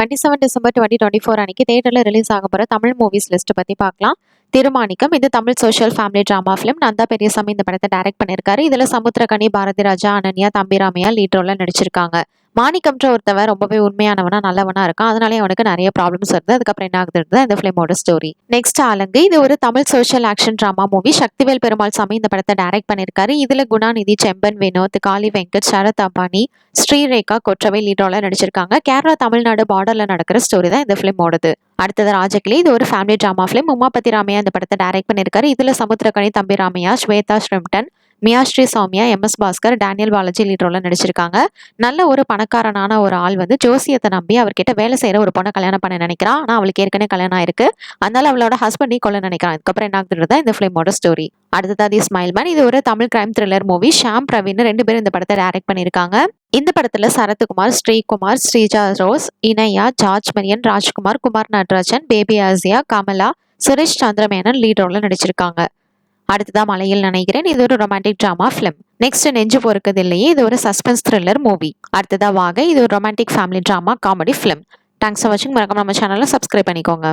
27 December 2024 அன்னைக்கு தியேட்டர்ல release ஆக போற தமிழ் மூவிஸ் லிஸ்ட் பத்தி பார்க்கலாம். திருமாணிக்கம் இது Tamil social family drama film. Nandha Periyasamy இந்த படத்தை டைரக்ட் பண்ணியிருக்காரு. இதுல சமுத்திரகனி, பாரதி ராஜா, அனன்யா, தம்பிராமையா லீட் ரோல்ல நடிச்சிருக்காங்க. மாணிக்கம்ன்ற ஒருத்தவன் ரொம்பவே உண்மையானவனா நல்லவனா இருக்கான். அதனாலே அவனுக்கு நிறைய ப்ராப்ளம்ஸ் வருது. அதுக்கப்புறம் என்ன ஆகுதுன்றது இந்த ஃபிலிமோட ஸ்டோரி. நெக்ஸ்ட் ஆலங்கு இது ஒரு Tamil social action drama movie. Sakthivel Perumal சாமி இந்த படத்தை டைரக்ட் பண்ணியிருக்காரு. இதுல குணாநிதி, செம்பன் வினோத், காளி வெங்கட், சரத் அம்பானி, ஸ்ரீரேகா கொற்றவை லீட் ரோல்ல நடிச்சிருக்காங்க. கேரளா தமிழ்நாடு பார்டர்ல நடக்கிற ஸ்டோரி தான் இந்த ஃபிலிமோடது. அடுத்தது ராஜகிளி இது ஒரு family drama film. Umapathy Ramaiah இந்த படத்தை டைரக்ட் பண்ணியிருக்காரு. இதுல Samuthirakani, Thambi Ramaiah, Swetha Shrimpton, Miyasri Soumya, M S. Bhaskar, Daniel Balaji lead ரோல்ல நடிச்சிருக்காங்க. நல்ல ஒரு பணக்காரனான ஒரு ஆள் வந்து ஜோசியத்தை நம்பி அவர்கிட்ட வேலை செய்யற ஒரு பொண்ணை கல்யாணம் பண்ண நினைக்கிறான். ஆனா அவளுக்கு ஏற்கனவே கல்யாணம் ஆயிருக்கு. அதனால அவளோட ஹஸ்பண்டை கொல்ல நினைக்கிறான். அதுக்கப்புறம் என்ன ஆகுதுன்றதா இந்த ஃபிலிமோட ஸ்டோரி. அடுத்தது ஸ்மைல் மேன் இது ஒரு Tamil crime thriller movie. Shaam Praveen 2 பேரும் இந்த படத்தை டைரக்ட் பண்ணியிருக்காங்க. இந்த படத்துல Sarathkumar, Sreekumar, Sreeja Rose, Iniya, George Marian, Rajkumar, Kumar Natarajan, baby Aasiya, Kamala, Suresh Chandramenon lead ரோல்ல நடிச்சிருக்காங்க. அடுத்ததான் மலையில் நினைக்கிறேன் இது ஒரு ரொமான்டிக் டிராமா ஃபிலிம். நெக்ஸ்ட் நெஞ்சு பொறுக்குது இல்லையே இது ஒரு சஸ்பென்ஸ் த்ரில்லர் மூவி. அடுத்ததா வாகை இது ஒரு romantic family drama comedy film. Thanks for வாட்சிங். மறக்காம நம்ம சேனலை சப்ஸ்கிரைப் பண்ணிக்கோங்க.